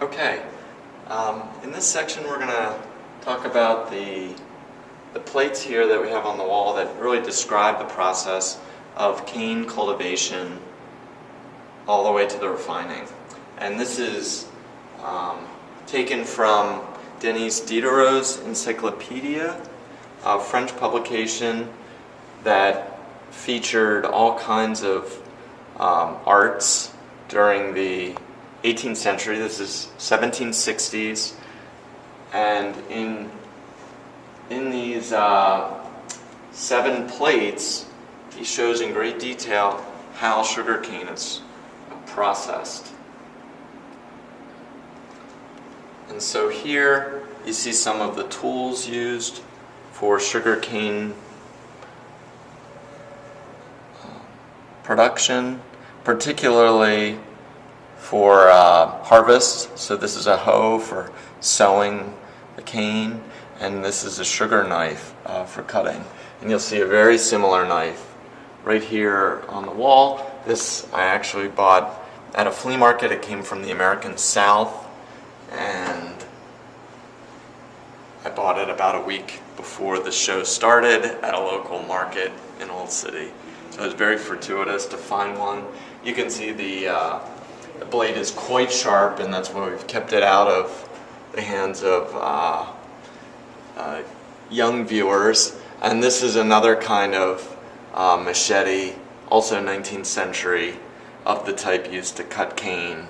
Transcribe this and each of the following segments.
Okay, in this section we're going to talk about the plates here that we have on the wall that really describe the process of cane cultivation all the way to the refining. And this is taken from Denis Diderot's Encyclopedia, a French publication that featured all kinds of arts during the 18th century. This is 1760s, and in these 7 plates he shows in great detail how sugarcane is processed. And so here you see some of the tools used for sugarcane production, particularly for harvest. So this is a hoe for sowing the cane, and this is a sugar knife for cutting. And you'll see a very similar knife right here on the wall. This I actually bought at a flea market. It came from the American South, and I bought it about a week before the show started at a local market in Old City. So it was very fortuitous to find one. You can see the blade is quite sharp, and that's why we've kept it out of the hands of young viewers. And this is another kind of machete, also 19th century, of the type used to cut cane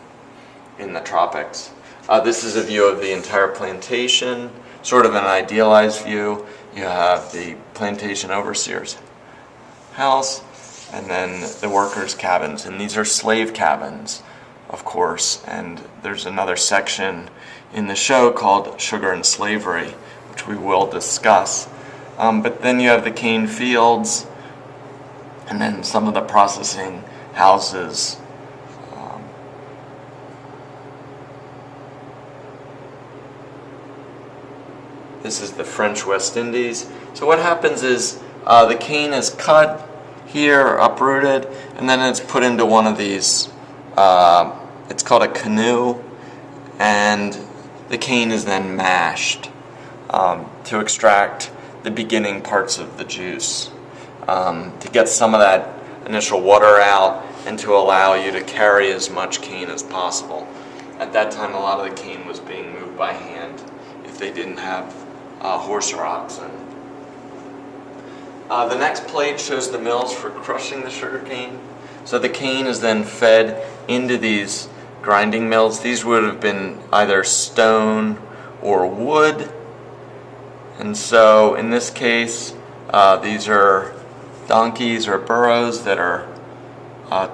in the tropics. This is a view of the entire plantation, sort of an idealized view. You have the plantation overseer's house, and then the workers' cabins. And these are slave cabins, of course. And there's another section in the show called Sugar and Slavery, which we will discuss. But then you have the cane fields, and then some of the processing houses. This is the French West Indies. So what happens is the cane is cut here, uprooted, and then it's put into one of these, it's called a canoe, and the cane is then mashed to extract the beginning parts of the juice, to get some of that initial water out and to allow you to carry as much cane as possible. At that time, a lot of the cane was being moved by hand if they didn't have horse or oxen. The next plate shows the mills for crushing the sugar cane. So the cane is then fed into these grinding mills. These would have been either stone or wood. And so in this case, these are donkeys or burros that are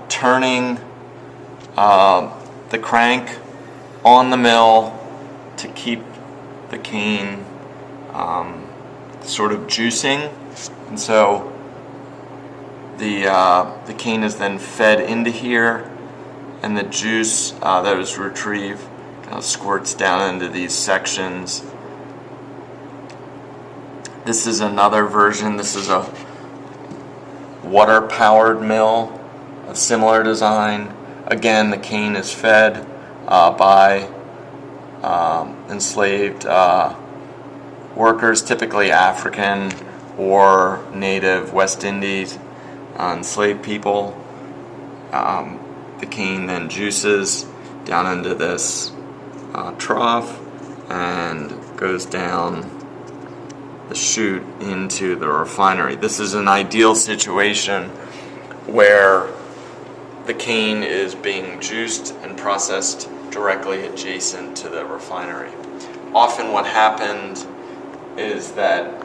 turning the crank on the mill to keep the cane sort of juicing. And so the cane is then fed into here, and the juice that is retrieved kind of squirts down into these sections. This is another version. This is a water-powered mill of similar design. Again, the cane is fed by enslaved workers, typically African or native West Indies enslaved people. The cane then juices down into this trough and goes down the chute into the refinery. This is an ideal situation where the cane is being juiced and processed directly adjacent to the refinery. Often what happened is that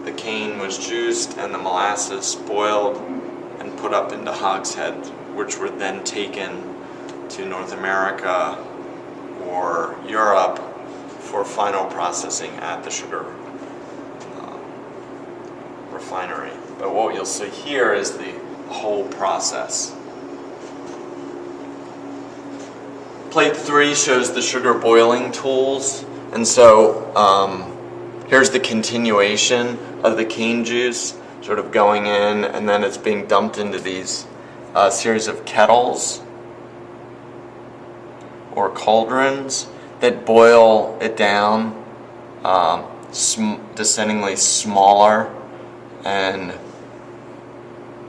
the cane was juiced and the molasses spoiled and put up into hogsheads, which were then taken to North America or Europe for final processing at the sugar refinery. But what you'll see here is the whole process. Plate 3 shows the sugar boiling tools, and so here's the continuation of the cane juice sort of going in, and then it's being dumped into these series of kettles or cauldrons that boil it down, descendingly smaller and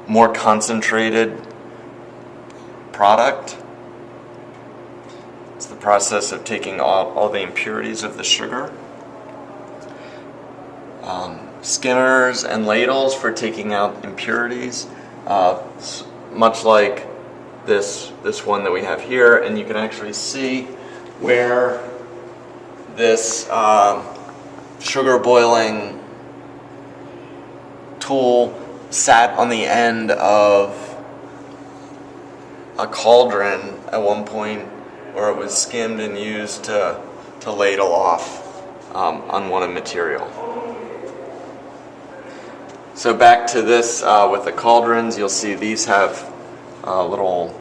more concentrated product. It's the process of taking all the impurities of the sugar. Skimmers and ladles for taking out impurities, much like this one that we have here, and you can actually see where this sugar boiling tool sat on the end of a cauldron at one point, where it was skimmed and used to ladle off unwanted material. So back to this with the cauldrons, you'll see these have little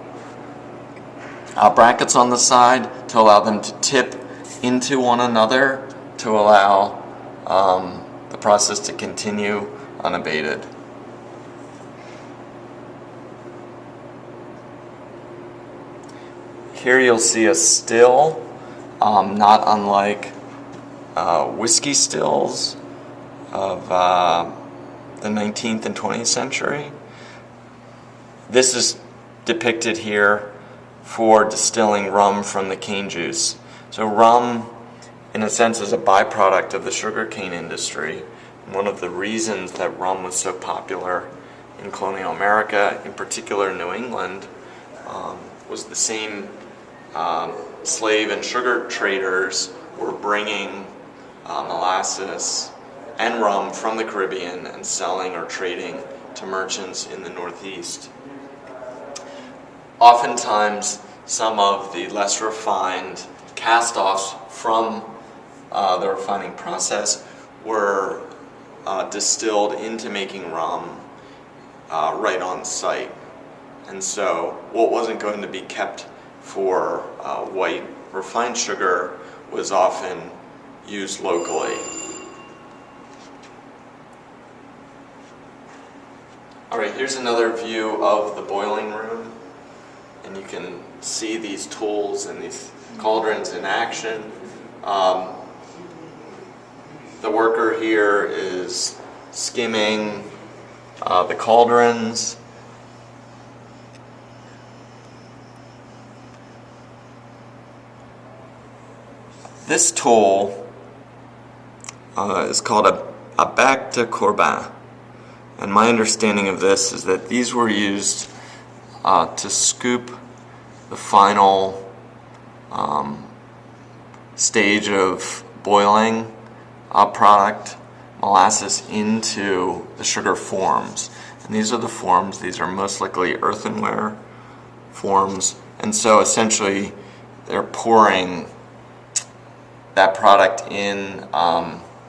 brackets on the side to allow them to tip into one another to allow the process to continue unabated. Here you'll see a still, not unlike whiskey stills of the 19th and 20th century. This is depicted here for distilling rum from the cane juice. So rum, in a sense, is a byproduct of the sugarcane industry. And one of the reasons that rum was so popular in colonial America, in particular New England, was the same slave and sugar traders were bringing molasses and rum from the Caribbean and selling or trading to merchants in the Northeast. Oftentimes, some of the less refined cast-offs from the refining process were distilled into making rum right on site. And so what wasn't going to be kept for white refined sugar was often used locally. All right, here's another view of the boiling room, and you can see these tools and these cauldrons in action. The worker here is skimming the cauldrons. This tool is called a bec de Corbin. And my understanding of this is that these were used to scoop the final stage of boiling a product, molasses, into the sugar forms. And these are the forms. These are most likely earthenware forms. And so essentially they're pouring that product in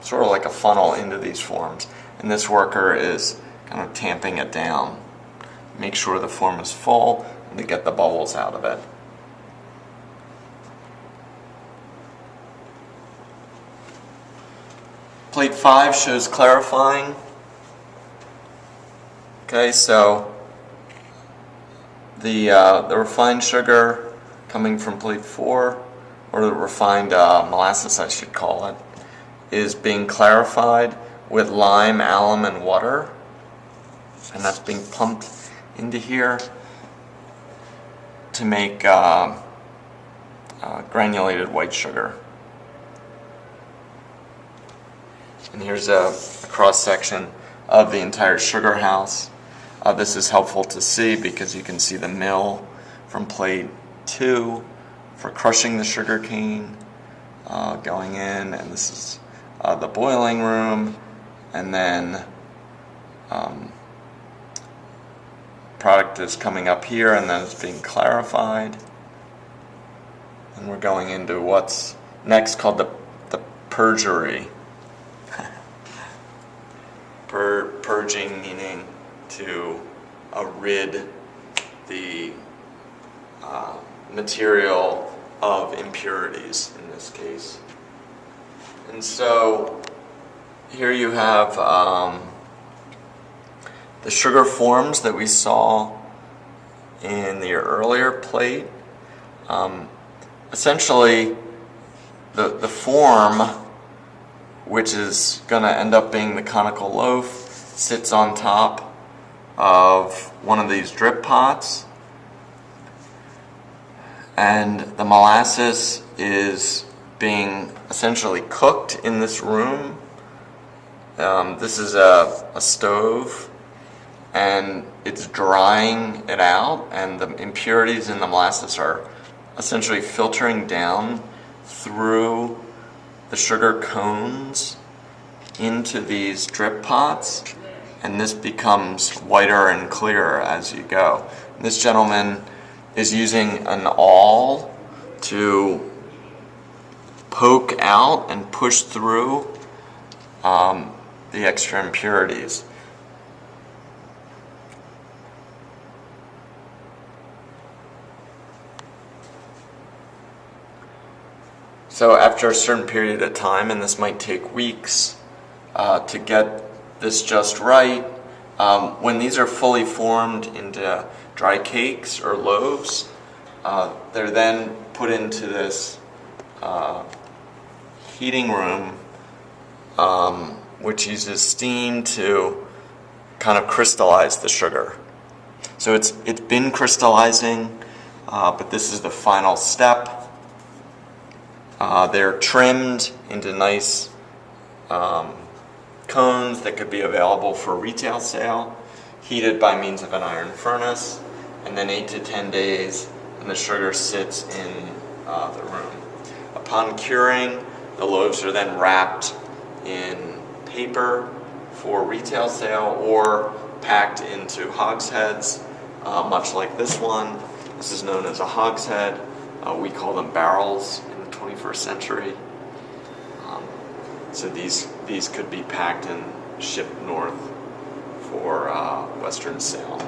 sort of like a funnel into these forms. And this worker is kind of tamping it down. Make sure the form is full and to get the bubbles out of it. Plate 5 shows clarifying. Okay, so the refined sugar coming from plate 4, or the refined molasses I should call it, is being clarified with lime, alum, and water, and that's being pumped into here to make granulated white sugar. And here's a cross-section of the entire sugar house. This is helpful to see because you can see the mill from plate 2 for crushing the sugar cane going in, and this is the boiling room, and then product is coming up here and then it's being clarified, and we're going into what's next called the purgery. Purging meaning to rid the material of impurities in this case. And so here you have the sugar forms that we saw in the earlier plate. essentially the form, which is going to end up being the conical loaf, sits on top of one of these drip pots, and the molasses is being essentially cooked in this room. This is a stove, and it's drying it out, and the impurities in the molasses are essentially filtering down through the sugar cones into these drip pots, and this becomes whiter and clearer as you go. And this gentleman is using an awl to poke out and push through the extra impurities. So after a certain period of time, and this might take weeks to get this just right, when these are fully formed into dry cakes or loaves, they're then put into this heating room, which uses steam to kind of crystallize the sugar. So it's been crystallizing, but this is the final step. They're trimmed into nice cones that could be available for retail sale, heated by means of an iron furnace, and then 8 to 10 days, and the sugar sits in the room. Upon curing, the loaves are then wrapped in paper for retail sale or packed into hogsheads, much like this one. This is known as a hogshead. We call them barrels in the 21st century. So these could be packed and shipped north for Western sale.